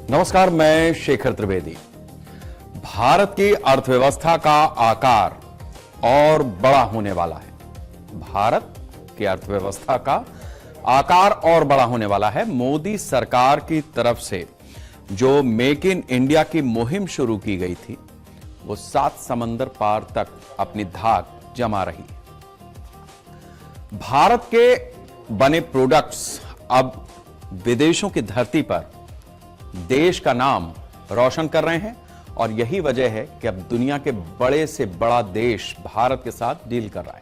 नमस्कार, मैं शेखर त्रिवेदी। भारत की अर्थव्यवस्था का आकार और बड़ा होने वाला है। भारत की अर्थव्यवस्था का आकार और बड़ा होने वाला है। मोदी सरकार की तरफ से जो मेक इन इंडिया की मुहिम शुरू की गई थी, वो 7 समंदर पार तक अपनी धाक जमा रही है। भारत के बने प्रोडक्ट्स अब विदेशों की धरती पर देश का नाम रोशन कर रहे हैं और यही वजह है कि अब दुनिया के बड़े से बड़ा देश भारत के साथ डील कर रहा है।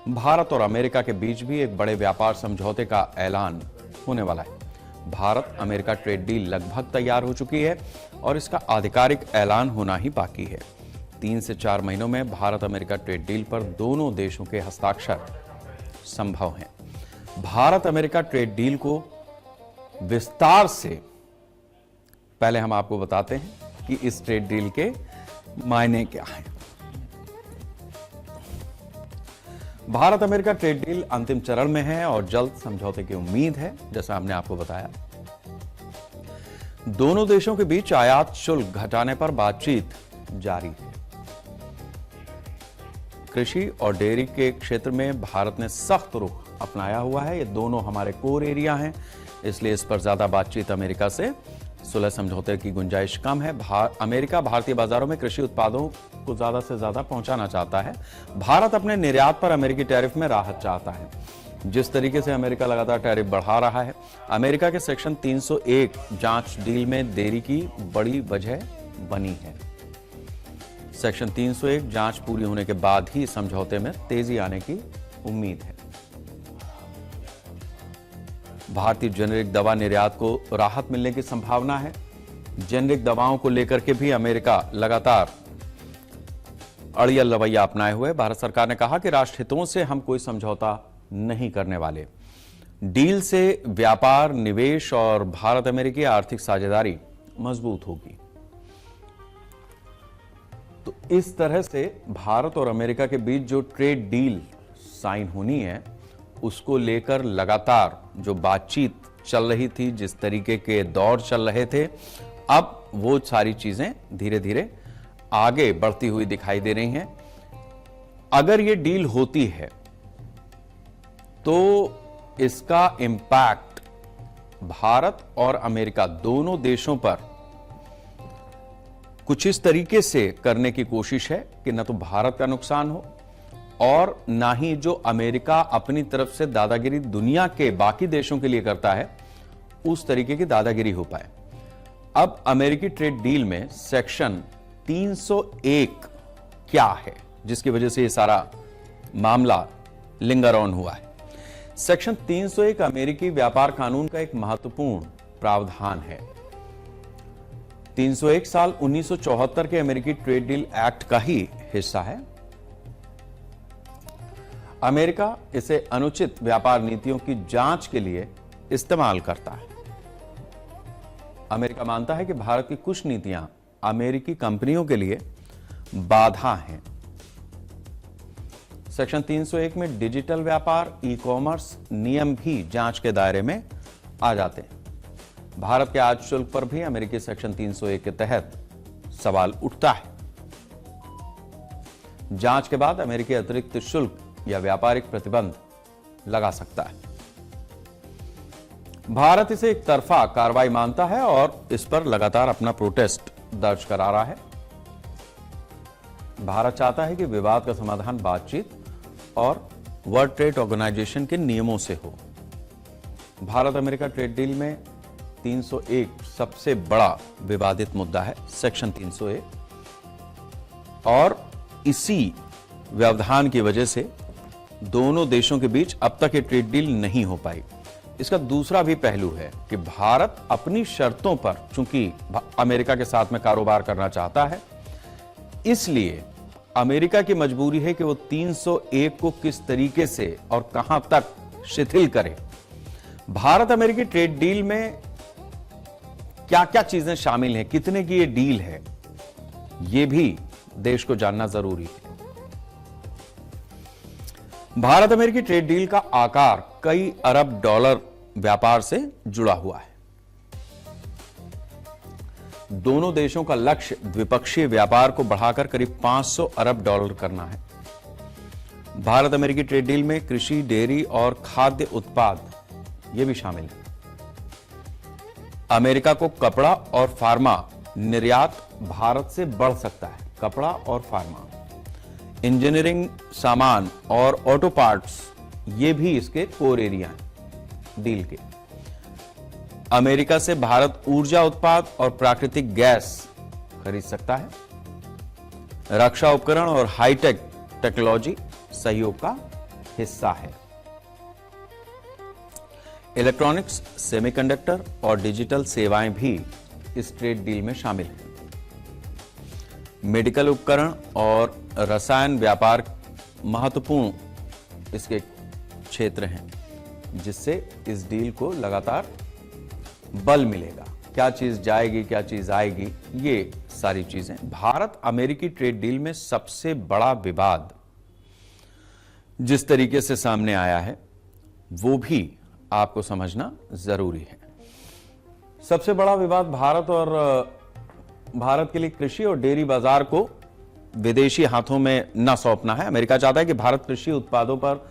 भारत और अमेरिका के बीच भी एक बड़े व्यापार समझौते का ऐलान होने वाला है। भारत अमेरिका ट्रेड डील लगभग तैयार हो चुकी है और इसका आधिकारिक ऐलान होना ही बाकी है। 3 से 4 महीनों में भारत अमेरिका ट्रेड डील पर दोनों देशों के हस्ताक्षर संभव हैं। भारत अमेरिका ट्रेड डील को विस्तार से पहले हम आपको बताते हैं कि इस ट्रेड डील के मायने क्या हैं। भारत अमेरिका ट्रेड डील अंतिम चरण में है और जल्द समझौते की उम्मीद है। जैसा हमने आपको बताया, दोनों देशों के बीच आयात शुल्क घटाने पर बातचीत जारी है। कृषि और डेयरी के क्षेत्र में भारत ने सख्त रुख अपनाया हुआ है। ये दोनों हमारे कोर एरिया हैं, इसलिए इस पर ज्यादा बातचीत अमेरिका से सुलह समझौते की गुंजाइश कम है। अमेरिका भारतीय बाजारों में कृषि उत्पादों को ज्यादा से ज्यादा पहुंचाना चाहता है। भारत अपने निर्यात पर अमेरिकी टैरिफ में राहत चाहता है। जिस तरीके से अमेरिका लगातार टैरिफ बढ़ा रहा है, अमेरिका के सेक्शन 301 जांच डील में देरी की बड़ी वजह बनी है। सेक्शन 301 जांच पूरी होने के बाद ही समझौते में तेजी आने की उम्मीद है। भारतीय जेनेरिक दवा निर्यात को राहत मिलने की संभावना है। जेनेरिक दवाओं को लेकर के भी अमेरिका लगातार अड़ियल रवैया अपनाए हुए। भारत सरकार ने कहा कि राष्ट्र हितों से हम कोई समझौता नहीं करने वाले। डील से व्यापार, निवेश और भारत अमेरिकी आर्थिक साझेदारी मजबूत होगी। तो इस तरह से भारत और अमेरिका के बीच जो ट्रेड डील साइन होनी है, उसको लेकर लगातार जो बातचीत चल रही थी, जिस तरीके के दौर चल रहे थे, अब वो सारी चीजें धीरे धीरे आगे बढ़ती हुई दिखाई दे रही हैं। अगर ये डील होती है तो इसका इम्पैक्ट भारत और अमेरिका दोनों देशों पर कुछ इस तरीके से करने की कोशिश है कि न तो भारत का नुकसान हो और ना ही जो अमेरिका अपनी तरफ से दादागिरी दुनिया के बाकी देशों के लिए करता है, उस तरीके की दादागिरी हो पाए। अब अमेरिकी ट्रेड डील में सेक्शन 301 क्या है, जिसकी वजह से ये सारा मामला लिंगर ऑन हुआ है। सेक्शन 301 अमेरिकी व्यापार कानून का एक महत्वपूर्ण प्रावधान है। 301 साल 1974 के अमेरिकी ट्रेड डील एक्ट का ही हिस्सा है। अमेरिका इसे अनुचित व्यापार नीतियों की जांच के लिए इस्तेमाल करता है। अमेरिका मानता है कि भारत की कुछ नीतियां अमेरिकी कंपनियों के लिए बाधा हैं। सेक्शन 301 में डिजिटल व्यापार, ई कॉमर्स नियम भी जांच के दायरे में आ जाते हैं। भारत के आयात शुल्क पर भी अमेरिकी सेक्शन 301 के तहत सवाल उठता है। जांच के बाद अमेरिकी अतिरिक्त शुल्क या व्यापारिक प्रतिबंध लगा सकता है। भारत इसे एक तरफा कार्रवाई मानता है और इस पर लगातार अपना प्रोटेस्ट दर्ज करा रहा है। भारत चाहता है कि विवाद का समाधान बातचीत और वर्ल्ड ट्रेड ऑर्गेनाइजेशन के नियमों से हो। भारत अमेरिका ट्रेड डील में 301 सबसे बड़ा विवादित मुद्दा है, सेक्शन 301, और इसी व्यवधान की वजह से दोनों देशों के बीच अब तक ये ट्रेड डील नहीं हो पाई। इसका दूसरा भी पहलू है कि भारत अपनी शर्तों पर, चूंकि अमेरिका के साथ में कारोबार करना चाहता है, इसलिए अमेरिका की मजबूरी है कि वो 301 को किस तरीके से और कहां तक शिथिल करे। भारत अमेरिकी ट्रेड डील में क्या क्या चीजें शामिल हैं, कितने की ये डील है, ये भी देश को जानना जरूरी है। भारत अमेरिकी ट्रेड डील का आकार कई अरब डॉलर व्यापार से जुड़ा हुआ है। दोनों देशों का लक्ष्य द्विपक्षीय व्यापार को बढ़ाकर करीब 500 अरब डॉलर करना है। भारत अमेरिकी ट्रेड डील में कृषि, डेयरी और खाद्य उत्पाद ये भी शामिल है। अमेरिका को कपड़ा और फार्मा निर्यात भारत से बढ़ सकता है। कपड़ा और फार्मा, इंजीनियरिंग सामान और ऑटो पार्ट्स ये भी इसके कोर एरिया हैं डील के। अमेरिका से भारत ऊर्जा उत्पाद और प्राकृतिक गैस खरीद सकता है। रक्षा उपकरण और हाईटेक टेक्नोलॉजी सहयोग का हिस्सा है। इलेक्ट्रॉनिक्स, सेमीकंडक्टर और डिजिटल सेवाएं भी इस ट्रेड डील में शामिल हैं। मेडिकल उपकरण और रसायन व्यापार महत्वपूर्ण इसके क्षेत्र हैं, जिससे इस डील को लगातार बल मिलेगा। क्या चीज जाएगी, क्या चीज आएगी, ये सारी चीजें। भारत अमेरिकी ट्रेड डील में सबसे बड़ा विवाद जिस तरीके से सामने आया है वो भी आपको समझना जरूरी है। सबसे बड़ा विवाद भारत के लिए कृषि और डेयरी बाजार को विदेशी हाथों में न सौंपना है। अमेरिका चाहता है कि भारत कृषि उत्पादों पर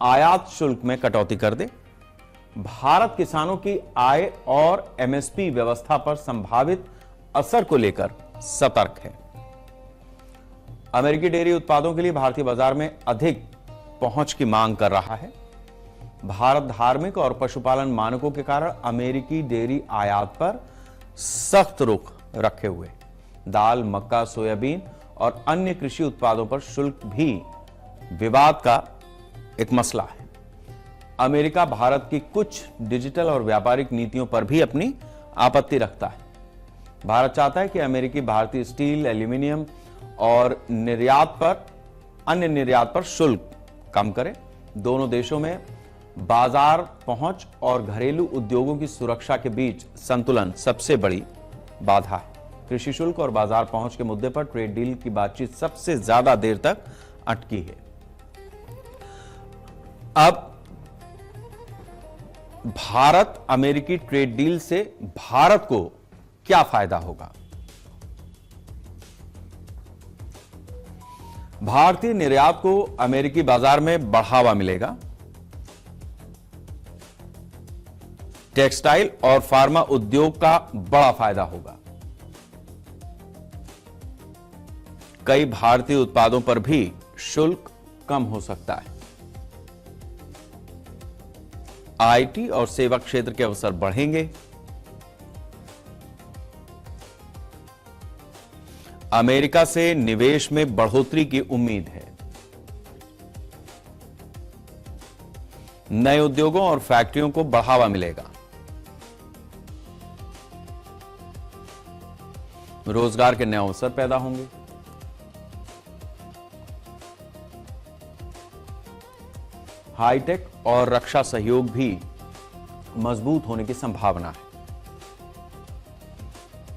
आयात शुल्क में कटौती कर दे। भारत किसानों की आय और एमएसपी व्यवस्था पर संभावित असर को लेकर सतर्क है। अमेरिकी डेयरी उत्पादों के लिए भारतीय बाजार में अधिक पहुंच की मांग कर रहा है। भारत धार्मिक और पशुपालन मानकों के कारण अमेरिकी डेयरी आयात पर सख्त रुख रखे हुए। दाल, मक्का, सोयाबीन और अन्य कृषि उत्पादों पर शुल्क भी विवाद का एक मसला है। अमेरिका भारत की कुछ डिजिटल और व्यापारिक नीतियों पर भी अपनी आपत्ति रखता है। भारत चाहता है कि अमेरिकी भारतीय स्टील, एल्यूमिनियम और अन्य निर्यात पर शुल्क कम करे। दोनों देशों में बाजार पहुंच और घरेलू उद्योगों की सुरक्षा के बीच संतुलन सबसे बड़ी बाधा है। कृषि शुल्क और बाजार पहुंच के मुद्दे पर ट्रेड डील की बातचीत सबसे ज्यादा देर तक अटकी है। अब भारत अमेरिकी ट्रेड डील से भारत को क्या फायदा होगा? भारतीय निर्यात को अमेरिकी बाजार में बढ़ावा मिलेगा। टेक्सटाइल और फार्मा उद्योग का बड़ा फायदा होगा। कई भारतीय उत्पादों पर भी शुल्क कम हो सकता है। आईटी और सेवा क्षेत्र के अवसर बढ़ेंगे। अमेरिका से निवेश में बढ़ोतरी की उम्मीद है। नए उद्योगों और फैक्ट्रियों को बढ़ावा मिलेगा। रोजगार के नए अवसर पैदा होंगे। हाईटेक और रक्षा सहयोग भी मजबूत होने की संभावना है।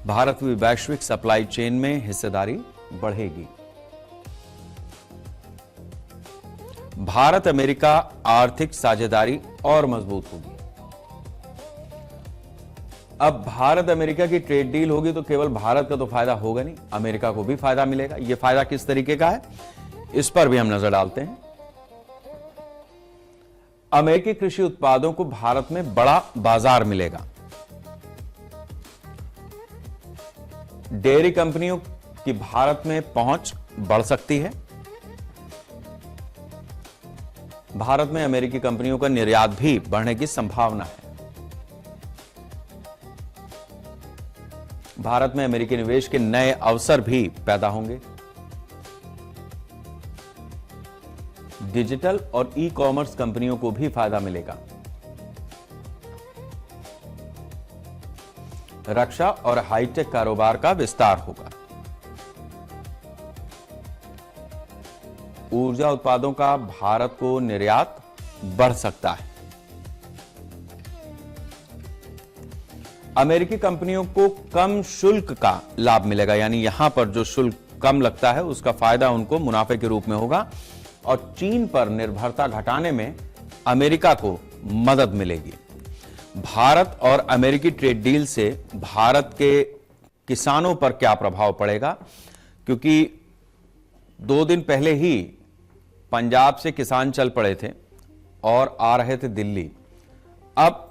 भारत की वैश्विक सप्लाई चेन में हिस्सेदारी बढ़ेगी। भारत अमेरिका आर्थिक साझेदारी और मजबूत होगी। अब भारत अमेरिका की ट्रेड डील होगी तो केवल भारत का तो फायदा होगा नहीं, अमेरिका को भी फायदा मिलेगा। यह फायदा किस तरीके का है, इस पर भी हम नजर डालते हैं। अमेरिकी कृषि उत्पादों को भारत में बड़ा बाजार मिलेगा। डेयरी कंपनियों की भारत में पहुंच बढ़ सकती है। भारत में अमेरिकी कंपनियों का निर्यात भी बढ़ने की संभावना है। भारत में अमेरिकी निवेश के नए अवसर भी पैदा होंगे। डिजिटल और ई कॉमर्स कंपनियों को भी फायदा मिलेगा। रक्षा और हाईटेक कारोबार का विस्तार होगा। ऊर्जा उत्पादों का भारत को निर्यात बढ़ सकता है। अमेरिकी कंपनियों को कम शुल्क का लाभ मिलेगा, यानी यहां पर जो शुल्क कम लगता है उसका फायदा उनको मुनाफे के रूप में होगा और चीन पर निर्भरता घटाने में अमेरिका को मदद मिलेगी। भारत और अमेरिकी ट्रेड डील से भारत के किसानों पर क्या प्रभाव पड़ेगा, क्योंकि 2 दिन पहले ही पंजाब से किसान चल पड़े थे और आ रहे थे दिल्ली। अब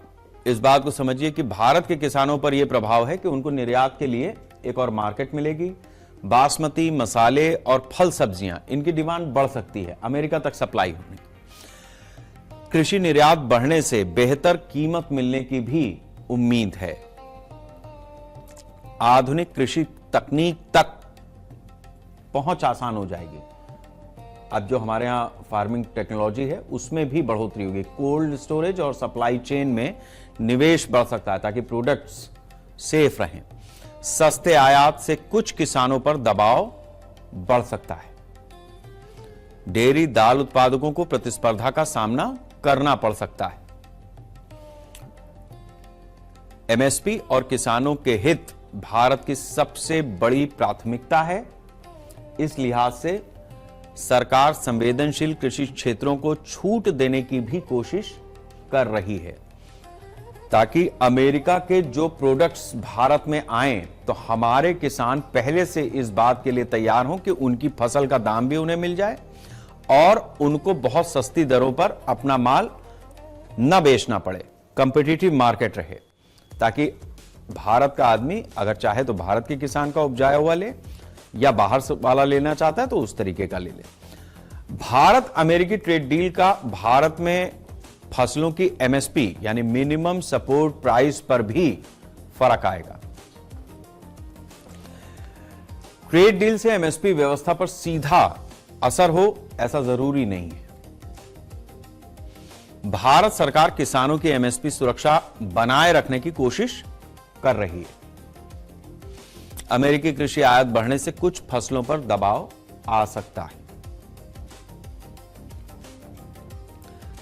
इस बात को समझिए कि भारत के किसानों पर यह प्रभाव है कि उनको निर्यात के लिए एक और मार्केट मिलेगी। बासमती, मसाले और फल सब्जियां, इनकी डिमांड बढ़ सकती है अमेरिका तक सप्लाई होने की। कृषि निर्यात बढ़ने से बेहतर कीमत मिलने की भी उम्मीद है। आधुनिक कृषि तकनीक तक पहुंच आसान हो जाएगी। अब जो हमारे यहां फार्मिंग टेक्नोलॉजी है उसमें भी बढ़ोतरी होगी। कोल्ड स्टोरेज और सप्लाई चेन में निवेश बढ़ सकता है ताकि प्रोडक्ट्स सेफ रहें। सस्ते आयात से कुछ किसानों पर दबाव बढ़ सकता है। डेयरी दाल उत्पादकों को प्रतिस्पर्धा का सामना करना पड़ सकता है। एमएसपी और किसानों के हित भारत की सबसे बड़ी प्राथमिकता है। इस लिहाज से सरकार संवेदनशील कृषि क्षेत्रों को छूट देने की भी कोशिश कर रही है ताकि अमेरिका के जो प्रोडक्ट्स भारत में आए तो हमारे किसान पहले से इस बात के लिए तैयार हों कि उनकी फसल का दाम भी उन्हें मिल जाए और उनको बहुत सस्ती दरों पर अपना माल न बेचना पड़े, कंपिटिटिव मार्केट रहे, ताकि भारत का आदमी अगर चाहे तो भारत के किसान का उपजाया हुआ ले या बाहर से वाला लेना चाहता है तो उस तरीके का ले ले। भारत अमेरिकी ट्रेड डील का भारत में फसलों की एमएसपी यानी मिनिमम सपोर्ट प्राइस पर भी फर्क आएगा। ट्रेड डील से एमएसपी व्यवस्था पर सीधा असर हो ऐसा जरूरी नहीं है। भारत सरकार किसानों की एमएसपी सुरक्षा बनाए रखने की कोशिश कर रही है। अमेरिकी कृषि आयात बढ़ने से कुछ फसलों पर दबाव आ सकता है।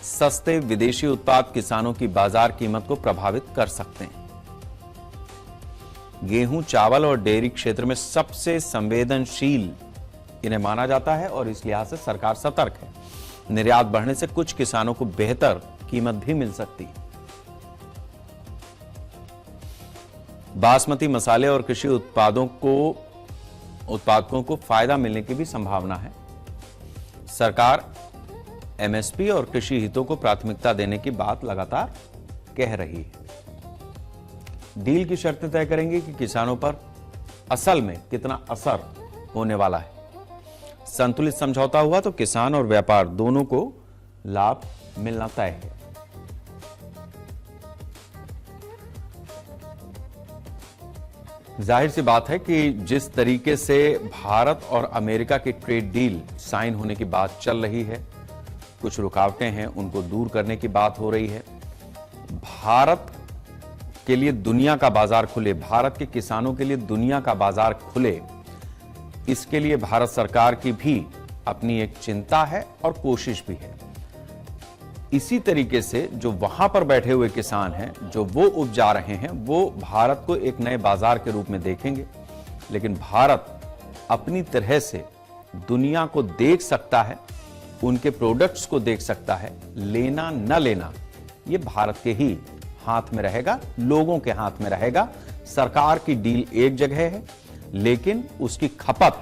सस्ते विदेशी उत्पाद किसानों की बाजार कीमत को प्रभावित कर सकते हैं। गेहूं, चावल और डेयरी क्षेत्र में सबसे संवेदनशील इन्हें माना जाता है और इस लिहाज से सरकार सतर्क है। निर्यात बढ़ने से कुछ किसानों को बेहतर कीमत भी मिल सकती है। बासमती मसाले और कृषि उत्पादकों को फायदा मिलने की भी संभावना है। सरकार एमएसपी और कृषि हितों को प्राथमिकता देने की बात लगातार कह रही है। डील की शर्तें तय करेंगे कि किसानों पर असल में कितना असर होने वाला है। संतुलित समझौता हुआ तो किसान और व्यापार दोनों को लाभ मिलना तय है। जाहिर सी बात है कि जिस तरीके से भारत और अमेरिका की ट्रेड डील साइन होने की बात चल रही है, कुछ रुकावटें हैं, उनको दूर करने की बात हो रही है। भारत के लिए दुनिया का बाजार खुले, भारत के किसानों के लिए दुनिया का बाजार खुले, इसके लिए भारत सरकार की भी अपनी एक चिंता है और कोशिश भी है। इसी तरीके से जो वहां पर बैठे हुए किसान हैं, जो वो उपजा रहे हैं, वो भारत को एक नए बाजार के रूप में देखेंगे। लेकिन भारत अपनी तरह से दुनिया को देख सकता है, उनके प्रोडक्ट्स को देख सकता है। लेना न लेना ये भारत के ही हाथ में रहेगा, लोगों के हाथ में रहेगा। सरकार की डील एक जगह है लेकिन उसकी खपत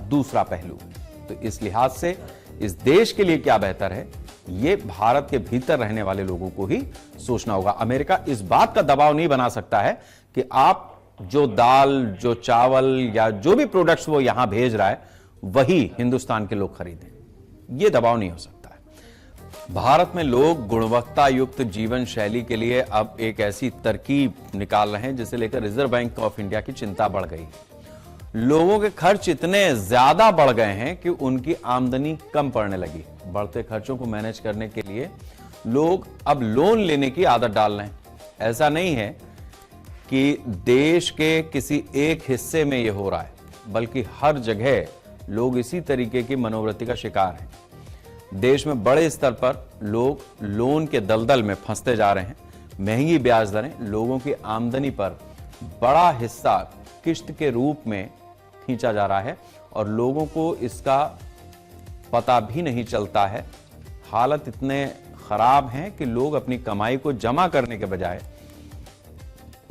दूसरा पहलू है। तो इस लिहाज से इस देश के लिए क्या बेहतर है, ये भारत के भीतर रहने वाले लोगों को ही सोचना होगा। अमेरिका इस बात का दबाव नहीं बना सकता है कि आप जो दाल, जो चावल या जो भी प्रोडक्ट्स वो यहां भेज रहा है वही हिंदुस्तान के लोग खरीदें। ये दबाव नहीं हो सकता है। भारत में लोग गुणवत्ता युक्त जीवन शैली के लिए अब एक ऐसी तरकीब निकाल रहे हैं जिसे लेकर रिजर्व बैंक ऑफ इंडिया की चिंता बढ़ गई है। लोगों के खर्च इतने ज्यादा बढ़ गए हैं कि उनकी आमदनी कम पड़ने लगी। बढ़ते खर्चों को मैनेज करने के लिए लोग अब लोन लेने की आदत डाल रहे हैं। ऐसा नहीं है कि देश के किसी एक हिस्से में यह हो रहा है, बल्कि हर जगह लोग इसी तरीके की मनोवृत्ति का शिकार हैं। देश में बड़े स्तर पर लोग लोन के दलदल में फंसते जा रहे हैं। महंगी ब्याज दरें, लोगों की आमदनी पर बड़ा हिस्सा किश्त के रूप में खींचा जा रहा है और लोगों को इसका पता भी नहीं चलता है। हालत इतने खराब हैं कि लोग अपनी कमाई को जमा करने के बजाय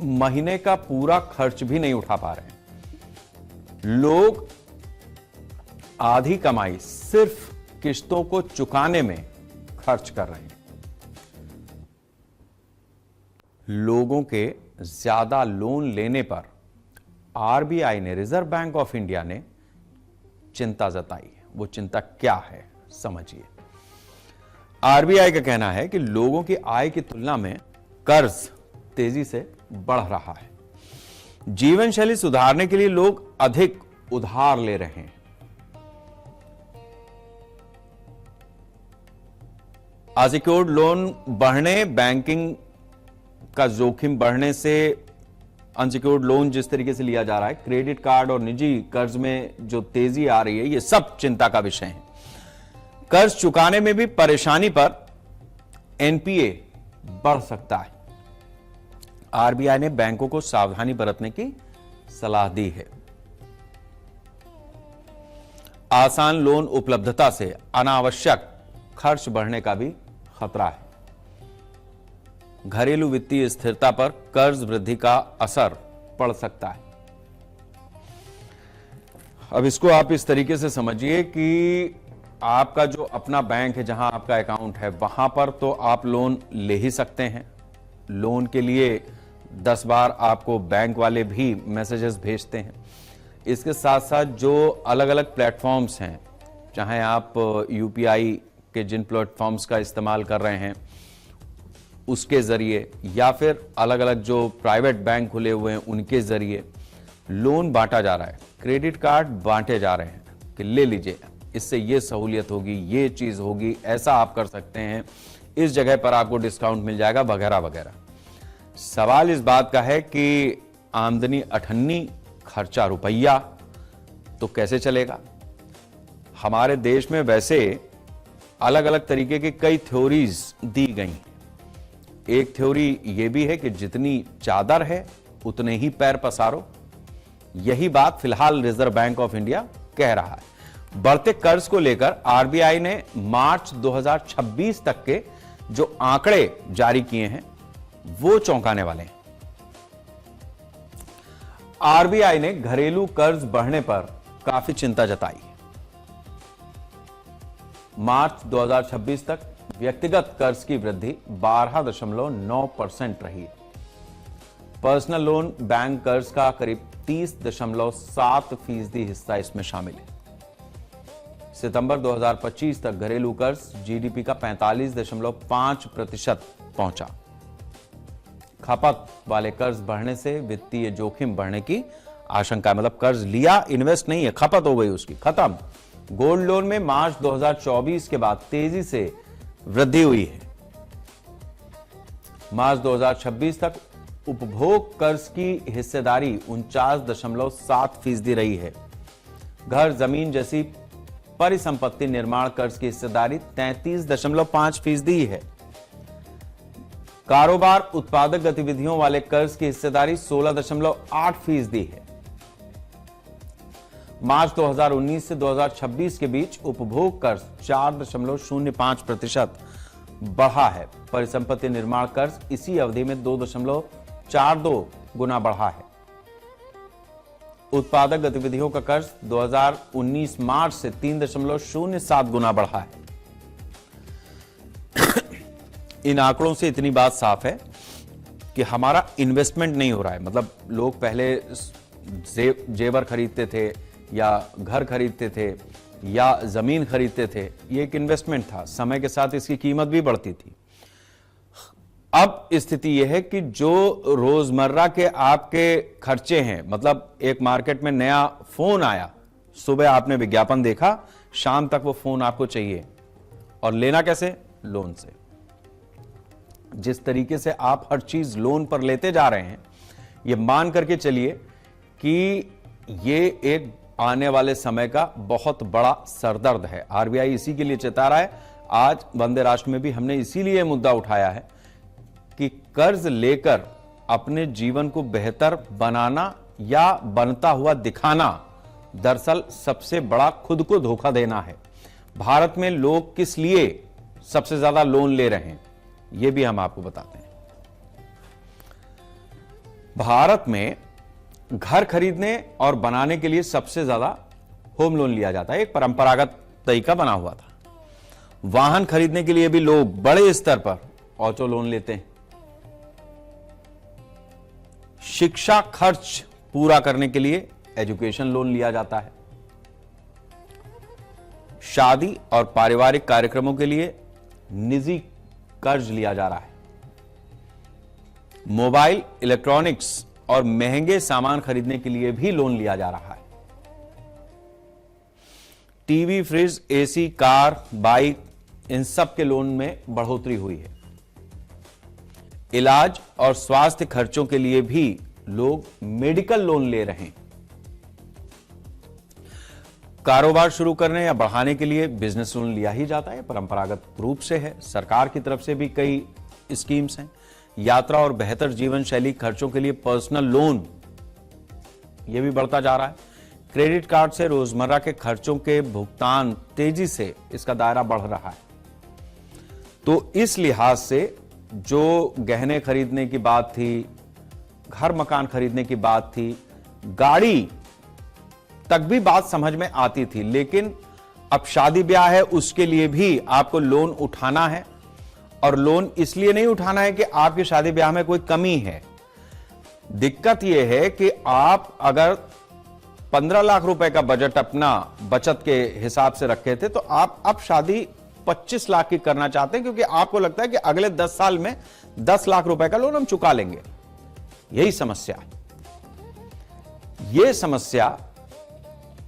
महीने का पूरा खर्च भी नहीं उठा पा रहे हैं। लोग आधी कमाई सिर्फ किश्तों को चुकाने में खर्च कर रहे हैं। लोगों के ज्यादा लोन लेने पर आरबीआई ने, रिजर्व बैंक ऑफ इंडिया ने चिंता जताई है। वो चिंता क्या है, समझिए। आरबीआई का कहना है कि लोगों की आय की तुलना में कर्ज तेजी से बढ़ रहा है। जीवन शैली सुधारने के लिए लोग अधिक उधार ले रहे हैं। अनसिक्योर्ड लोन बढ़ने, बैंकिंग का जोखिम बढ़ने से अनसिक्योर्ड लोन जिस तरीके से लिया जा रहा है, क्रेडिट कार्ड और निजी कर्ज में जो तेजी आ रही है, ये सब चिंता का विषय है। कर्ज चुकाने में भी परेशानी पर एनपीए बढ़ सकता है। आरबीआई ने बैंकों को सावधानी बरतने की सलाह दी है। आसान लोन उपलब्धता से अनावश्यक खर्च बढ़ने का भी खतरा है। घरेलू वित्तीय स्थिरता पर कर्ज वृद्धि का असर पड़ सकता है। अब इसको आप इस तरीके से समझिए कि आपका जो अपना बैंक है, जहां आपका अकाउंट है, वहां पर तो आप लोन ले ही सकते हैं। लोन के लिए 10 बार आपको बैंक वाले भी मैसेजेस भेजते हैं। इसके साथ साथ जो अलग अलग प्लेटफॉर्म्स हैं, चाहे आप यूपीआई के जिन प्लेटफॉर्म्स का इस्तेमाल कर रहे हैं उसके जरिए, या फिर अलग अलग जो प्राइवेट बैंक खुले हुए हैं उनके जरिए लोन बांटा जा रहा है। क्रेडिट कार्ड बांटे जा रहे हैं कि ले लीजिए, इससे ये सहूलियत होगी, ये चीज होगी, ऐसा आप कर सकते हैं, इस जगह पर आपको डिस्काउंट मिल जाएगा, वगैरह वगैरह। सवाल इस बात का है कि आमदनी अठन्नी, खर्चा रुपया, तो कैसे चलेगा। हमारे देश में वैसे अलग अलग तरीके की कई थ्योरीज दी गई। एक थ्योरी यह भी है कि जितनी चादर है उतने ही पैर पसारो। यही बात फिलहाल रिजर्व बैंक ऑफ इंडिया कह रहा है। बढ़ते कर्ज को लेकर आरबीआई ने मार्च 2026 तक के जो आंकड़े जारी किए हैं वो चौंकाने वाले हैं। आरबीआई ने घरेलू कर्ज बढ़ने पर काफी चिंता जताई है। मार्च 2026 तक व्यक्तिगत कर्ज की वृद्धि 12.9% रही। पर्सनल लोन बैंक कर्ज का करीब 30.7% हिस्सा इसमें शामिल है। सितंबर 2025 तक घरेलू कर्ज जीडीपी का 45.5% पहुंचा। खपत वाले कर्ज बढ़ने से वित्तीय जोखिम बढ़ने की आशंका है। मतलब कर्ज लिया, इन्वेस्ट नहीं है, खपत हो गई उसकी, खत्म। गोल्ड लोन में मार्च 2024 के बाद तेजी से वृद्धि हुई है। मार्च 2026 तक उपभोग कर्ज की हिस्सेदारी 49.7% रही है। घर, जमीन जैसी परिसंपत्ति निर्माण कर्ज की हिस्सेदारी 33.5% है। कारोबार उत्पादक गतिविधियों वाले कर्ज की हिस्सेदारी 16.8% है। मार्च 2019 से 2026 के बीच उपभोग कर्ज 4.05% बढ़ा है। परिसंपत्ति निर्माण कर्ज इसी अवधि में 2.42 गुना बढ़ा है। उत्पादक गतिविधियों का कर्ज 2019 मार्च से 3.07 गुना बढ़ा है। इन आंकड़ों से इतनी बात साफ है कि हमारा इन्वेस्टमेंट नहीं हो रहा है। मतलब लोग पहले जेवर खरीदते थे या घर खरीदते थे या जमीन खरीदते थे, ये एक इन्वेस्टमेंट था। समय के साथ इसकी कीमत भी बढ़ती थी। अब स्थिति यह है कि जो रोजमर्रा के आपके खर्चे हैं, मतलब एक मार्केट में नया फोन आया, सुबह आपने विज्ञापन देखा, शाम तक वो फोन आपको चाहिए, और लेना कैसे? लोन से। जिस तरीके से आप हर चीज लोन पर लेते जा रहे हैं, ये मान करके चलिए कि ये एक आने वाले समय का बहुत बड़ा सरदर्द है। आरबीआई इसी के लिए चेता रहा है, आज वंदे राष्ट्र में भी हमने इसीलिए मुद्दा उठाया है कि कर्ज लेकर अपने जीवन को बेहतर बनाना या बनता हुआ दिखाना दरअसल सबसे बड़ा खुद को धोखा देना है। भारत में लोग किस लिए सबसे ज्यादा लोन ले रहे हैं, यह भी हम आपको बताते हैं। भारत में घर खरीदने और बनाने के लिए सबसे ज्यादा होम लोन लिया जाता है, एक परंपरागत तरीका बना हुआ था। वाहन खरीदने के लिए भी लोग बड़े स्तर पर ऑटो लोन लेते हैं। शिक्षा खर्च पूरा करने के लिए एजुकेशन लोन लिया जाता है। शादी और पारिवारिक कार्यक्रमों के लिए निजी कर्ज लिया जा रहा है। मोबाइल, इलेक्ट्रॉनिक्स और महंगे सामान खरीदने के लिए भी लोन लिया जा रहा है। TV, fridge, AC, car, bike, इन सब के लोन में बढ़ोतरी हुई है। इलाज और स्वास्थ्य खर्चों के लिए भी लोग मेडिकल लोन ले रहे हैं। कारोबार शुरू करने या बढ़ाने के लिए बिजनेस लोन लिया ही जाता है, परंपरागत रूप से है। सरकार की तरफ से भी कई स्कीम्स हैं। यात्रा और बेहतर जीवन शैली खर्चों के लिए पर्सनल लोन, यह भी बढ़ता जा रहा है। क्रेडिट कार्ड से रोजमर्रा के खर्चों के भुगतान तेजी से इसका दायरा बढ़ रहा है। तो इस लिहाज से जो गहने खरीदने की बात थी, घर मकान खरीदने की बात थी, गाड़ी तक भी बात समझ में आती थी, लेकिन अब शादी ब्याह है, उसके लिए भी आपको लोन उठाना है। और लोन इसलिए नहीं उठाना है कि आपकी शादी ब्याह में कोई कमी है। दिक्कत यह है कि आप अगर 15 लाख रुपए का बजट अपना बचत के हिसाब से रखे थे, तो आप अब शादी 25 लाख की करना चाहते हैं, क्योंकि आपको लगता है कि अगले 10 साल में 10 लाख रुपए का लोन हम चुका लेंगे। यही समस्या है। यह समस्या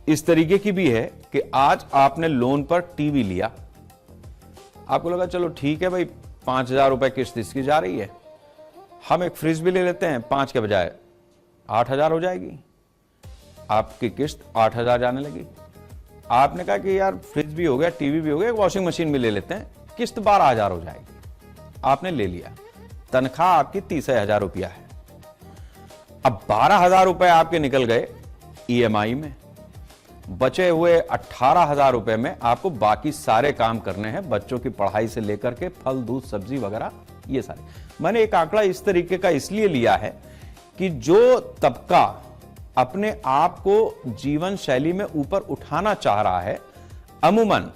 इस तरीके की भी है कि आज आपने लोन पर टीवी लिया, आपको लगा चलो ठीक है भाई, 5,000 रुपए किस्त इसकी जा रही है, हम एक फ्रिज भी ले लेते हैं, 5 के बजाय 8,000 हो जाएगी। आपकी किस्त 8,000 जाने लगी। आपने कहा कि यार फ्रिज भी हो गया, टीवी भी हो गया, एक वॉशिंग मशीन भी ले लेते हैं, किस्त 12,000 हो जाएगी। आपने ले लिया। तनख्वाह आपकी 30,000 रुपया है। अब 12,000 रुपए आपके निकल गए ईएमआई में। बचे हुए 18,000 रुपए में आपको बाकी सारे काम करने हैं, बच्चों की पढ़ाई से लेकर के फल, दूध, सब्जी वगैरह, ये सारे। मैंने एक आंकड़ा इस तरीके का इसलिए लिया है कि जो तबका अपने आप को जीवन शैली में ऊपर उठाना चाह रहा है, अमूमन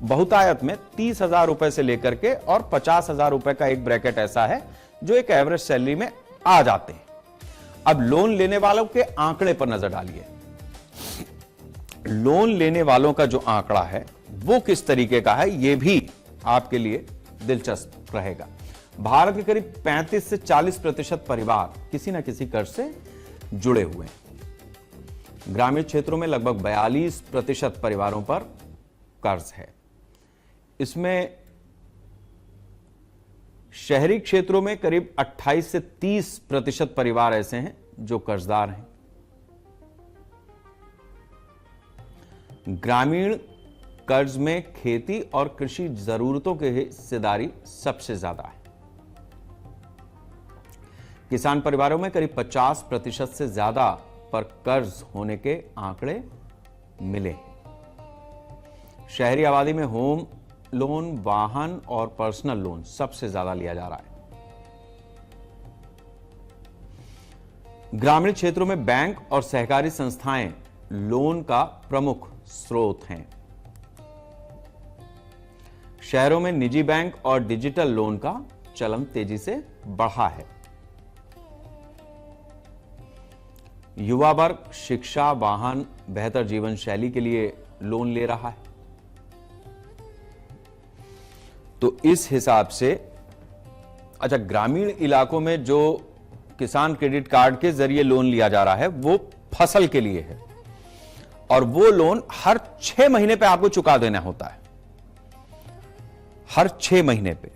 बहुतायत में 30,000 रुपए से लेकर के और 50,000 रुपए का एक ब्रैकेट ऐसा है जो एक एवरेज सैलरी में आ जाते हैं। अब लोन लेने वालों के आंकड़े पर नजर डालिए। लोन लेने वालों का जो आंकड़ा है वो किस तरीके का है, यह भी आपके लिए दिलचस्प रहेगा। भारत के करीब 35 से 40% परिवार किसी ना किसी कर्ज से जुड़े हुए हैं। ग्रामीण क्षेत्रों में लगभग 42% परिवारों पर कर्ज है। इसमें शहरी क्षेत्रों में करीब 28 से 30% परिवार ऐसे हैं जो कर्जदार हैं। ग्रामीण कर्ज में खेती और कृषि जरूरतों की हिस्सेदारी सबसे ज्यादा है। किसान परिवारों में करीब 50% से ज्यादा पर कर्ज होने के आंकड़े मिले। शहरी आबादी में होम लोन, वाहन और पर्सनल लोन सबसे ज्यादा लिया जा रहा है। ग्रामीण क्षेत्रों में बैंक और सहकारी संस्थाएं लोन का प्रमुख स्रोत हैं। शहरों में निजी बैंक और डिजिटल लोन का चलन तेजी से बढ़ा है। युवा वर्ग शिक्षा, वाहन, बेहतर जीवन शैली के लिए लोन ले रहा है। तो इस हिसाब से अच्छा, ग्रामीण इलाकों में जो किसान क्रेडिट कार्ड के जरिए लोन लिया जा रहा है वो फसल के लिए है, और वो लोन हर 6 महीने पे आपको चुका देना होता है, हर 6 महीने पे।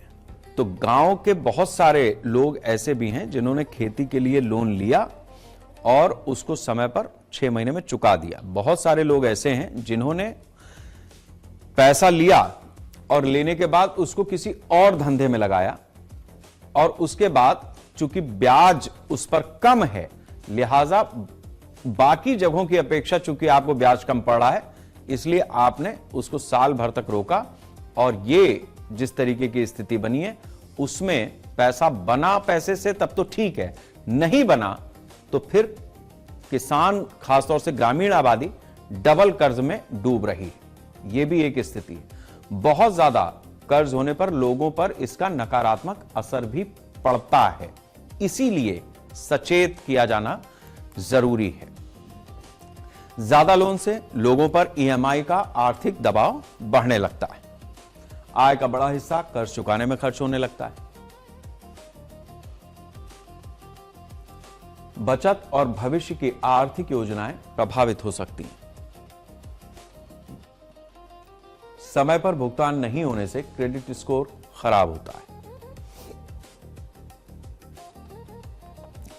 तो गांव के बहुत सारे लोग ऐसे भी हैं जिन्होंने खेती के लिए लोन लिया और उसको समय पर 6 महीने में चुका दिया। बहुत सारे लोग ऐसे हैं जिन्होंने पैसा लिया और लेने के बाद उसको किसी और धंधे में लगाया, और उसके बाद चूंकि ब्याज उस पर कम है, लिहाजा बाकी जगहों की अपेक्षा चूंकि आपको ब्याज कम पड़ रहा है, इसलिए आपने उसको साल भर तक रोका, और ये जिस तरीके की स्थिति बनी है उसमें पैसा बना पैसे से तब तो ठीक है, नहीं बना तो फिर किसान खासतौर से ग्रामीण आबादी डबल कर्ज में डूब रही है। यह भी एक स्थिति है। बहुत ज्यादा कर्ज होने पर लोगों पर इसका नकारात्मक असर भी पड़ता है, इसीलिए सचेत किया जाना जरूरी है। ज्यादा लोन से लोगों पर ईएमआई का आर्थिक दबाव बढ़ने लगता है, आय का बड़ा हिस्सा कर्ज चुकाने में खर्च होने लगता है। बचत और भविष्य की आर्थिक योजनाएं प्रभावित हो सकती हैं। समय पर भुगतान नहीं होने से क्रेडिट स्कोर खराब होता है।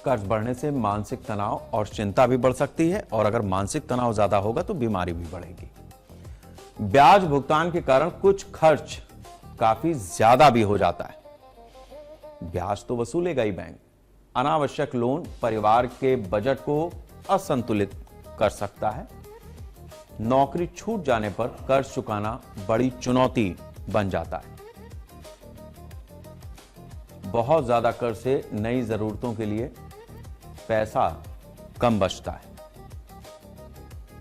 कर्ज बढ़ने से मानसिक तनाव और चिंता भी बढ़ सकती है, और अगर मानसिक तनाव ज्यादा होगा तो बीमारी भी बढ़ेगी। ब्याज भुगतान के कारण कुछ खर्च काफी ज्यादा भी हो जाता है। ब्याज तो वसूलेगा ही बैंक। अनावश्यक लोन परिवार के बजट को असंतुलित कर सकता है। नौकरी छूट जाने पर कर्ज चुकाना बड़ी चुनौती बन जाता है। बहुत ज्यादा कर्ज से नई जरूरतों के लिए पैसा कम बचता है।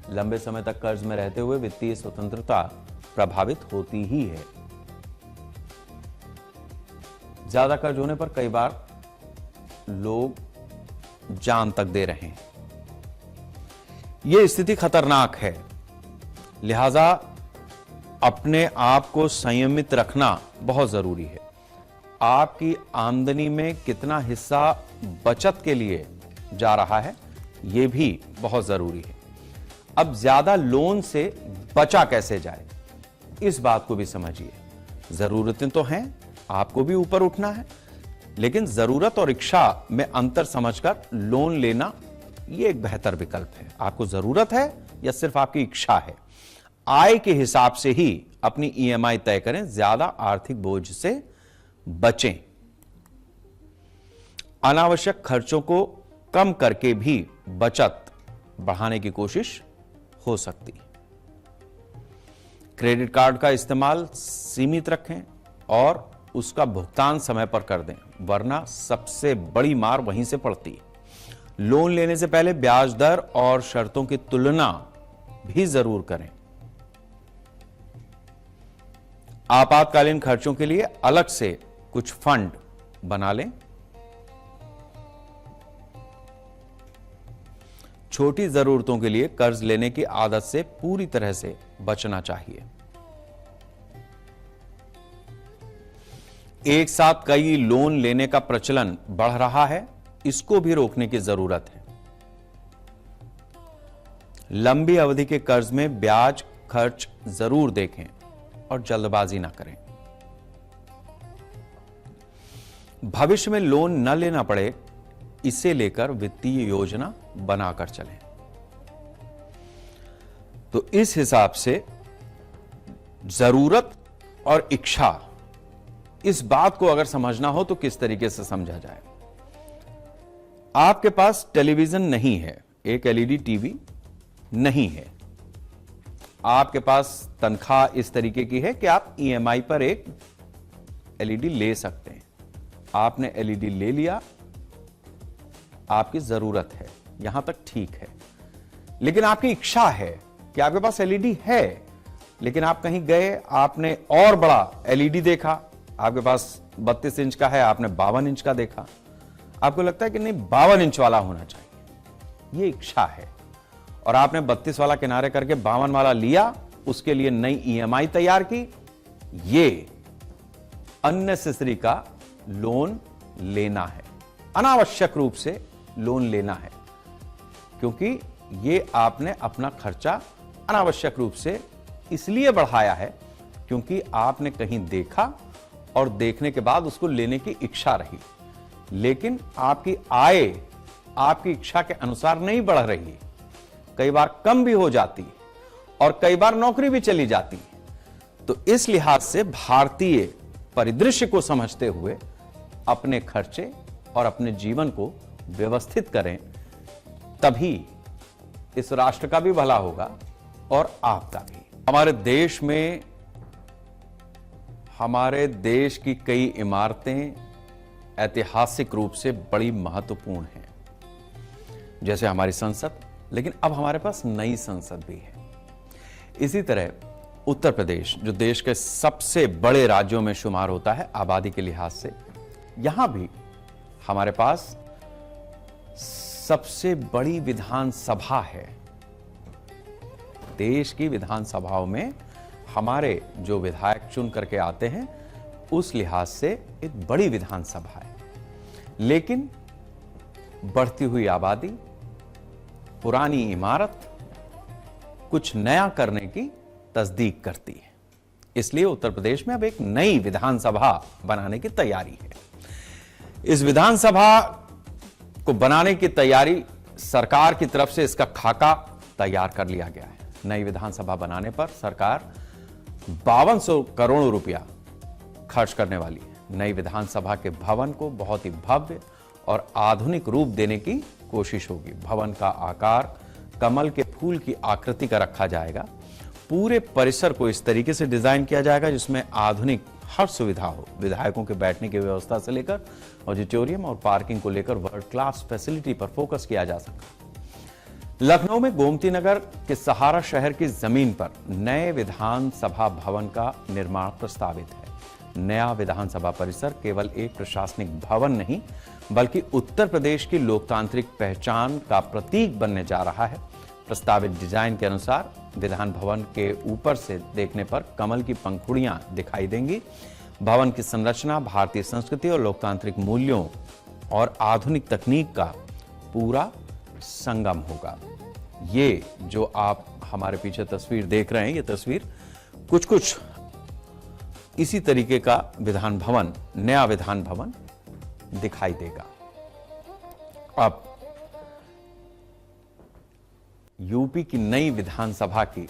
लंबे समय तक कर्ज में रहते हुए वित्तीय स्वतंत्रता प्रभावित होती ही है। ज्यादा कर्ज होने पर कई बार लोग जान तक दे रहे हैं। यह स्थिति खतरनाक है, लिहाजा अपने आप को संयमित रखना बहुत जरूरी है। आपकी आमदनी में कितना हिस्सा बचत के लिए जा रहा है, यह भी बहुत जरूरी है। अब ज्यादा लोन से बचा कैसे जाए, इस बात को भी समझिए। जरूरतें तो हैं, आपको भी ऊपर उठना है, लेकिन जरूरत और इच्छा में अंतर समझकर लोन लेना यह एक बेहतर विकल्प है। आपको जरूरत है या सिर्फ आपकी इच्छा है? आय के हिसाब से ही अपनी ईएमआई तय करें, ज्यादा आर्थिक बोझ से बचें। अनावश्यक खर्चों को कम करके भी बचत बढ़ाने की कोशिश हो सकती है। क्रेडिट कार्ड का इस्तेमाल सीमित रखें और उसका भुगतान समय पर कर दें, वरना सबसे बड़ी मार वहीं से पड़ती है। लोन लेने से पहले ब्याज दर और शर्तों की तुलना भी जरूर करें। आपातकालीन खर्चों के लिए अलग से कुछ फंड बना लें। छोटी जरूरतों के लिए कर्ज लेने की आदत से पूरी तरह से बचना चाहिए। एक साथ कई लोन लेने का प्रचलन बढ़ रहा है, इसको भी रोकने की जरूरत है। लंबी अवधि के कर्ज में ब्याज खर्च जरूर देखें और जल्दबाजी ना करें। भविष्य में लोन न लेना पड़े, इसे लेकर वित्तीय योजना बनाकर चलें। तो इस हिसाब से जरूरत और इच्छा, इस बात को अगर समझना हो तो किस तरीके से समझा जाए। आपके पास टेलीविजन नहीं है, एक एलईडी टीवी नहीं है, आपके पास तनख्वाह इस तरीके की है कि आप ईएमआई पर एक एलईडी ले सकते हैं। आपने एलईडी ले लिया, आपकी जरूरत है, यहां तक ठीक है। लेकिन आपकी इच्छा है कि आपके पास एलईडी है, लेकिन आप कहीं गए, आपने और बड़ा एलईडी देखा, आपके पास 32 इंच का है, आपने 52 इंच का देखा, आपको लगता है कि नहीं 52 इंच वाला होना चाहिए, ये इच्छा है, और आपने 32 वाला किनारे करके 52 वाला लिया, उसके लिए नई ईएमआई तैयार की। ये अननेसेसरी का लोन लेना है, अनावश्यक रूप से लोन लेना है, क्योंकि ये आपने अपना खर्चा अनावश्यक रूप से इसलिए बढ़ाया है क्योंकि आपने कहीं देखा और देखने के बाद उसको लेने की इच्छा रही, लेकिन आपकी आय आपकी इच्छा के अनुसार नहीं बढ़ रही है, कई बार कम भी हो जाती है और कई बार नौकरी भी चली जाती है। तो इस लिहाज से भारतीय परिदृश्य को समझते हुए अपने खर्चे और अपने जीवन को व्यवस्थित करें, तभी इस राष्ट्र का भी भला होगा और आपका भी। हमारे देश की कई इमारतें ऐतिहासिक रूप से बड़ी महत्वपूर्ण हैं, जैसे हमारी संसद, लेकिन अब हमारे पास नई संसद भी है। इसी तरह उत्तर प्रदेश, जो देश के सबसे बड़े राज्यों में शुमार होता है आबादी के लिहाज से, यहां भी हमारे पास सबसे बड़ी विधानसभा है। देश की विधानसभाओं में हमारे जो विधायक चुन करके आते हैं, उस लिहाज से एक बड़ी विधानसभा है। लेकिन बढ़ती हुई आबादी, पुरानी इमारत कुछ नया करने की तस्दीक करती है। इसलिए उत्तर प्रदेश में अब एक नई विधानसभा बनाने की तैयारी है। इस विधानसभा को बनाने की तैयारी, सरकार की तरफ से इसका खाका तैयार कर लिया गया है। नई विधानसभा बनाने पर सरकार 5200 करोड़ रुपया खर्च करने वाली है। नई विधानसभा के भवन को बहुत ही भव्य और आधुनिक रूप देने की कोशिश होगी। भवन का आकार कमल के फूल की आकृति का रखा जाएगा। पूरे परिसर को इस तरीके से डिजाइन किया जाएगा जिसमें आधुनिक हर सुविधा हो। विधायकों के बैठने की व्यवस्था से लेकर ऑडिटोरियम और पार्किंग को लेकर वर्ल्ड क्लास फैसिलिटी पर फोकस किया जा सका। लखनऊ में गोमती नगर के सहारा शहर की जमीन पर नए विधानसभा भवन का निर्माण प्रस्तावित है। नया विधानसभा परिसर केवल एक प्रशासनिक भवन नहीं, बल्कि उत्तर प्रदेश की लोकतांत्रिक पहचान का प्रतीक बनने जा रहा है। प्रस्तावित डिजाइन के अनुसार विधान भवन के ऊपर से देखने पर कमल की पंखुड़ियां दिखाई देंगी। भवन की संरचना भारतीय संस्कृति और लोकतांत्रिक मूल्यों और आधुनिक तकनीक का पूरा संगम होगा। ये जो आप हमारे पीछे तस्वीर देख रहे हैं, ये तस्वीर कुछ इसी तरीके का विधान भवन, नया विधान भवन दिखाई देगा। अब यूपी की नई विधानसभा की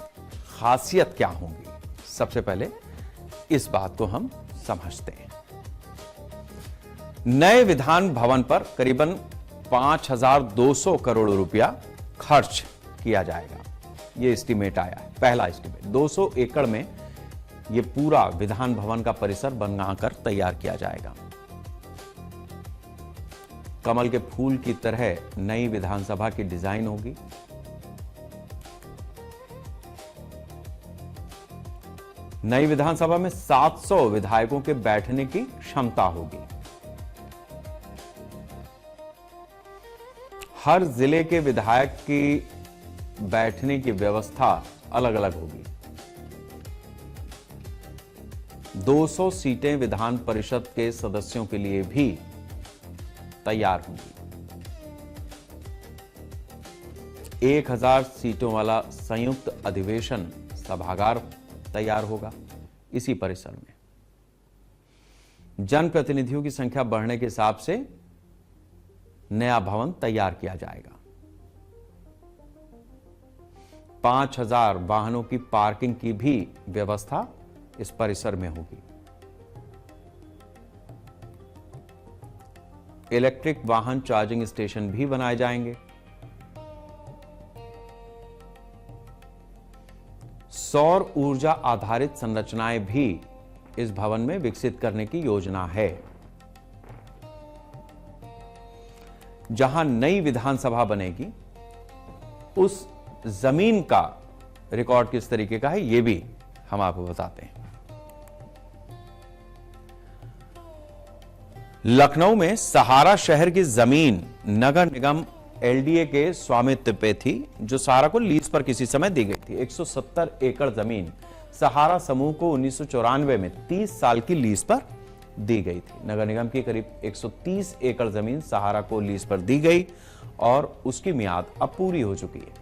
खासियत क्या होंगी, सबसे पहले इस बात को हम समझते हैं। नए विधान भवन पर करीबन 5200 करोड़ रुपया खर्च किया जाएगा। यह एस्टीमेट आया है, पहला एस्टीमेट। 200 एकड़ में यह पूरा विधान भवन का परिसर बनाकर तैयार किया जाएगा। कमल के फूल की तरह नई विधानसभा की डिजाइन होगी। नई विधानसभा में 700 विधायकों के बैठने की क्षमता होगी। हर जिले के विधायक की बैठने की व्यवस्था अलग अलग होगी। 200 सीटें विधान परिषद के सदस्यों के लिए भी तैयार होंगी। 1000 सीटों वाला संयुक्त अधिवेशन सभागार तैयार होगा इसी परिसर में। जनप्रतिनिधियों की संख्या बढ़ने के हिसाब से नया भवन तैयार किया जाएगा। 5000 वाहनों की पार्किंग की भी व्यवस्था इस परिसर में होगी। इलेक्ट्रिक वाहन चार्जिंग स्टेशन भी बनाए जाएंगे। सौर ऊर्जा आधारित संरचनाएं भी इस भवन में विकसित करने की योजना है। जहां नई विधानसभा बनेगी, उस जमीन का रिकॉर्ड किस तरीके का है, यह भी हम आपको बताते हैं। लखनऊ में सहारा शहर की जमीन नगर निगम एलडीए के स्वामित्व पे थी, जो सहारा को लीज पर किसी समय दी गई थी। 170 एकड़ जमीन सहारा समूह को 1994 में 30 साल की लीज पर दी गई थी। नगर निगम की करीब 130 एकड़ जमीन सहारा को लीज पर दी गई और उसकी मियाद अब पूरी हो चुकी है।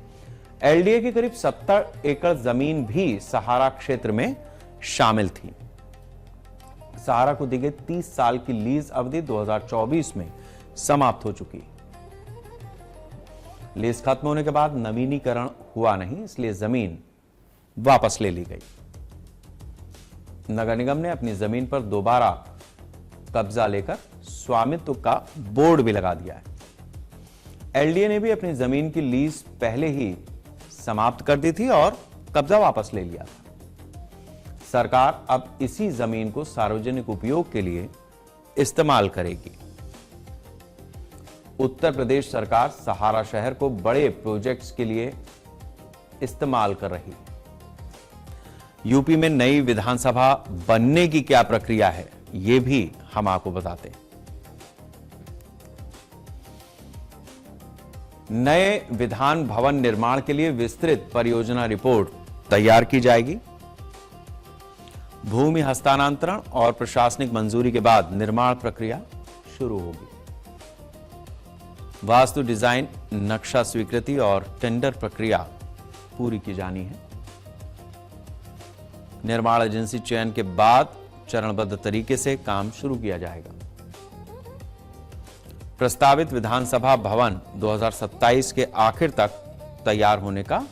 एलडीए की करीब 70 एकड़ जमीन भी सहारा क्षेत्र में शामिल थी। सहारा को दी गई 30 साल की लीज अवधि 2024 में समाप्त हो चुकी। लीज खत्म होने के बाद नवीनीकरण हुआ नहीं, इसलिए जमीन वापस ले ली गई। नगर निगम ने अपनी जमीन पर दोबारा कब्जा लेकर स्वामित्व का बोर्ड भी लगा दिया है। एलडीए ने भी अपनी जमीन की लीज पहले ही समाप्त कर दी थी और कब्जा वापस ले लिया था। सरकार अब इसी जमीन को सार्वजनिक उपयोग के लिए इस्तेमाल करेगी। उत्तर प्रदेश सरकार सहारा शहर को बड़े प्रोजेक्ट्स के लिए इस्तेमाल कर रही है। यूपी में नई विधानसभा बनने की क्या प्रक्रिया है, यह भी हम आपको बताते हैं। नए विधान भवन निर्माण के लिए विस्तृत परियोजना रिपोर्ट तैयार की जाएगी। भूमि हस्तांतरण और प्रशासनिक मंजूरी के बाद निर्माण प्रक्रिया शुरू होगी। वास्तु डिजाइन, नक्शा स्वीकृति और टेंडर प्रक्रिया पूरी की जानी है। निर्माण एजेंसी चयन के बाद चरणबद्ध तरीके से काम शुरू किया जाएगा। प्रस्तावित विधानसभा भवन 2027 के आखिर तक तैयार होने का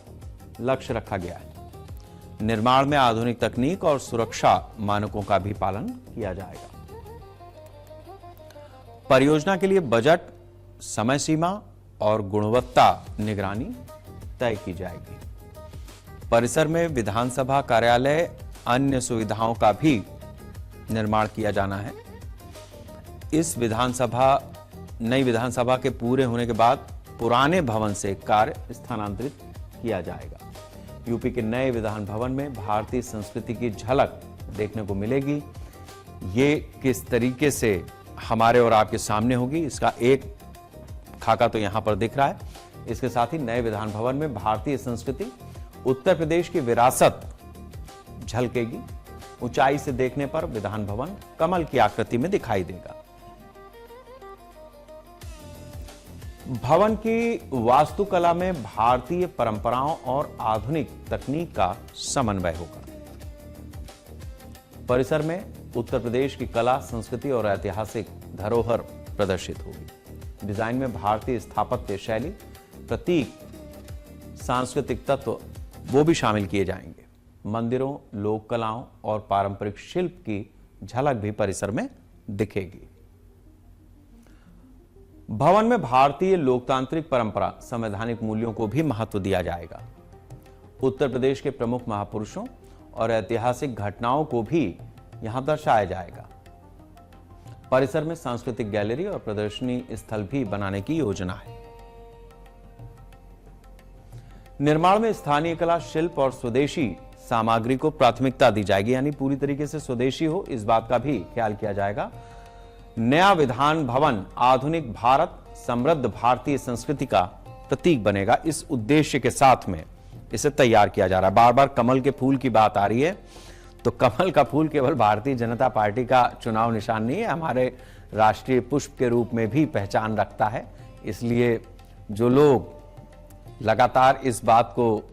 लक्ष्य रखा गया है। निर्माण में आधुनिक तकनीक और सुरक्षा मानकों का भी पालन किया जाएगा। परियोजना के लिए बजट, समय सीमा और गुणवत्ता निगरानी तय की जाएगी। परिसर में विधानसभा कार्यालय, अन्य सुविधाओं का भी निर्माण किया जाना है। इस नई विधानसभा के पूरे होने के बाद पुराने भवन से कार्य स्थानांतरित किया जाएगा। यूपी के नए विधान भवन में भारतीय संस्कृति की झलक देखने को मिलेगी। ये किस तरीके से हमारे और आपके सामने होगी, इसका एक खाका तो यहां पर दिख रहा है। इसके साथ ही नए विधान भवन में भारतीय संस्कृति, उत्तर प्रदेश की विरासत झलकेगी। ऊंचाई से देखने पर विधान भवन कमल की आकृति में दिखाई देगा। भवन की वास्तुकला में भारतीय परंपराओं और आधुनिक तकनीक का समन्वय होगा। परिसर में उत्तर प्रदेश की कला, संस्कृति और ऐतिहासिक धरोहर प्रदर्शित होगी। डिजाइन में भारतीय स्थापत्य शैली, प्रतीक, सांस्कृतिक तत्व वो भी शामिल किए जाएंगे। मंदिरों, लोक कलाओं और पारंपरिक शिल्प की झलक भी परिसर में दिखेगी। भवन में भारतीय लोकतांत्रिक परंपरा, संवैधानिक मूल्यों को भी महत्व दिया जाएगा। उत्तर प्रदेश के प्रमुख महापुरुषों और ऐतिहासिक घटनाओं को भी यहां दर्शाया जाएगा। परिसर में सांस्कृतिक गैलरी और प्रदर्शनी स्थल भी बनाने की योजना है। निर्माण में स्थानीय कला, शिल्प और स्वदेशी सामग्री को प्राथमिकता दी जाएगी, यानी पूरी तरीके से स्वदेशी हो, इस बात का भी ख्याल किया जाएगा। नया विधान भवन आधुनिक भारत, समृद्ध भारतीय संस्कृति का प्रतीक बनेगा। इस उद्देश्य के साथ में इसे तैयार किया जा रहा है। बार बार कमल के फूल की बात आ रही है, तो कमल का फूल केवल भारतीय जनता पार्टी का चुनाव निशान नहीं है, हमारे राष्ट्रीय पुष्प के रूप में भी पहचान रखता है। इसलिए जो लोग लगातार इस बात को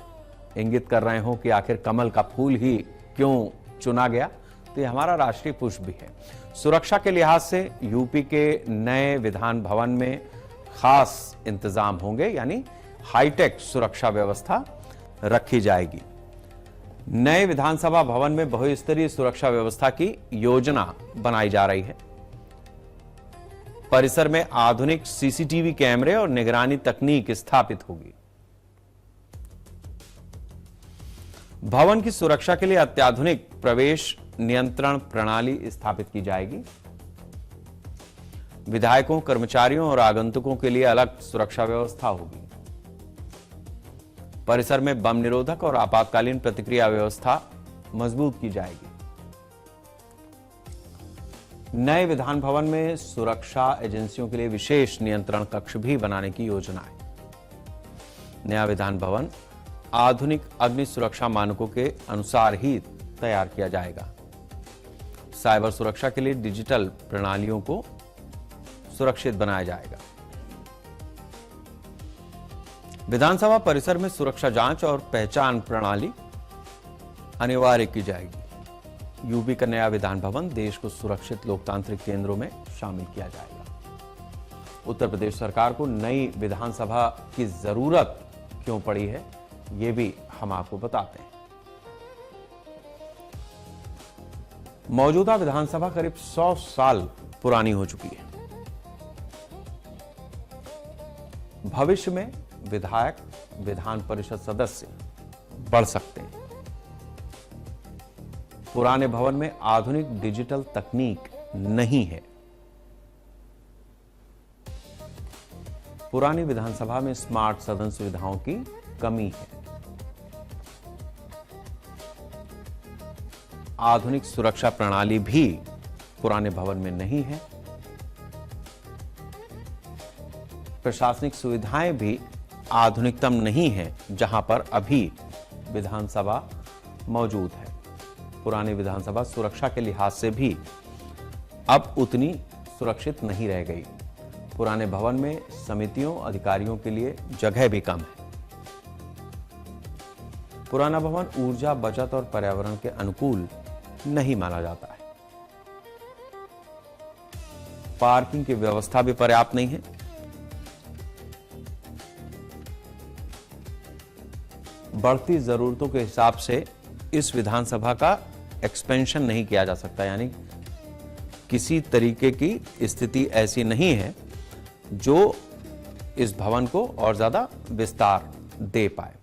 इंगित कर रहे हो कि आखिर कमल का फूल ही क्यों चुना गया, तो ये हमारा राष्ट्रीय पुष्प भी है। सुरक्षा के लिहाज से यूपी के नए विधान भवन में खास इंतजाम होंगे, यानी हाईटेक सुरक्षा व्यवस्था रखी जाएगी। नए विधानसभा भवन में बहुस्तरीय सुरक्षा व्यवस्था की योजना बनाई जा रही है। परिसर में आधुनिक सीसीटीवी कैमरे और निगरानी तकनीक स्थापित होगी। भवन की सुरक्षा के लिए अत्याधुनिक प्रवेश नियंत्रण प्रणाली स्थापित की जाएगी। विधायकों, कर्मचारियों और आगंतुकों के लिए अलग सुरक्षा व्यवस्था होगी। परिसर में बम निरोधक और आपातकालीन प्रतिक्रिया व्यवस्था मजबूत की जाएगी। नए विधान भवन में सुरक्षा एजेंसियों के लिए विशेष नियंत्रण कक्ष भी बनाने की योजना है। नया विधान भवन आधुनिक अग्नि सुरक्षा मानकों के अनुसार ही तैयार किया जाएगा। साइबर सुरक्षा के लिए डिजिटल प्रणालियों को सुरक्षित बनाया जाएगा। विधानसभा परिसर में सुरक्षा जांच और पहचान प्रणाली अनिवार्य की जाएगी। यूपी का नया विधान भवन देश को सुरक्षित लोकतांत्रिक केंद्रों में शामिल किया जाएगा। उत्तर प्रदेश सरकार को नई विधानसभा की जरूरत क्यों पड़ी है, ये भी हम आपको बताते हैं। मौजूदा विधानसभा करीब 100 साल पुरानी हो चुकी है। भविष्य में विधायक विधान परिषद सदस्य बढ़ सकते हैं। पुराने भवन में आधुनिक डिजिटल तकनीक नहीं है। पुरानी विधानसभा में स्मार्ट सदन सुविधाओं की कमी है। आधुनिक सुरक्षा प्रणाली भी पुराने भवन में नहीं है। प्रशासनिक सुविधाएं भी आधुनिकतम नहीं है जहां पर अभी विधानसभा मौजूद है। पुरानी विधानसभा सुरक्षा के लिहाज से भी अब उतनी सुरक्षित नहीं रह गई। पुराने भवन में समितियों अधिकारियों के लिए जगह भी कम है। पुराना भवन ऊर्जा बचत और पर्यावरण के अनुकूल नहीं माना जाता है। पार्किंग की व्यवस्था भी पर्याप्त नहीं है। बढ़ती जरूरतों के हिसाब से इस विधानसभा का एक्सपेंशन नहीं किया जा सकता, यानी किसी तरीके की स्थिति ऐसी नहीं है जो इस भवन को और ज्यादा विस्तार दे पाए।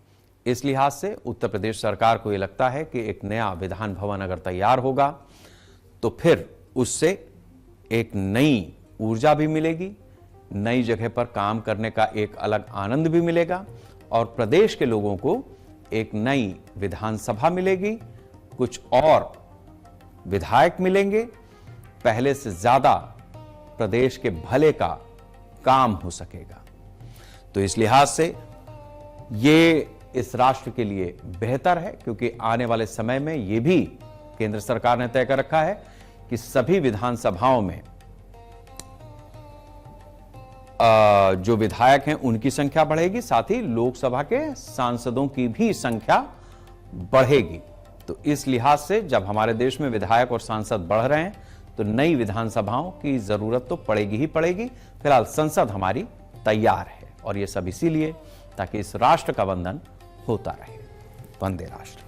इस लिहाज से उत्तर प्रदेश सरकार को यह लगता है कि एक नया विधान भवन अगर तैयार होगा तो फिर उससे एक नई ऊर्जा भी मिलेगी, नई जगह पर काम करने का एक अलग आनंद भी मिलेगा और प्रदेश के लोगों को एक नई विधानसभा मिलेगी, कुछ और विधायक मिलेंगे, पहले से ज्यादा प्रदेश के भले का काम हो सकेगा। तो इस लिहाज से ये इस राष्ट्र के लिए बेहतर है, क्योंकि आने वाले समय में यह भी केंद्र सरकार ने तय कर रखा है कि सभी विधानसभाओं में जो विधायक हैं उनकी संख्या बढ़ेगी, साथ ही लोकसभा के सांसदों की भी संख्या बढ़ेगी। तो इस लिहाज से जब हमारे देश में विधायक और सांसद बढ़ रहे हैं तो नई विधानसभाओं की जरूरत तो पड़ेगी ही पड़ेगी। फिलहाल संसद हमारी तैयार है और यह सब इसीलिए ताकि इस राष्ट्र का वंदन होता रहे। वंदे राष्ट्र।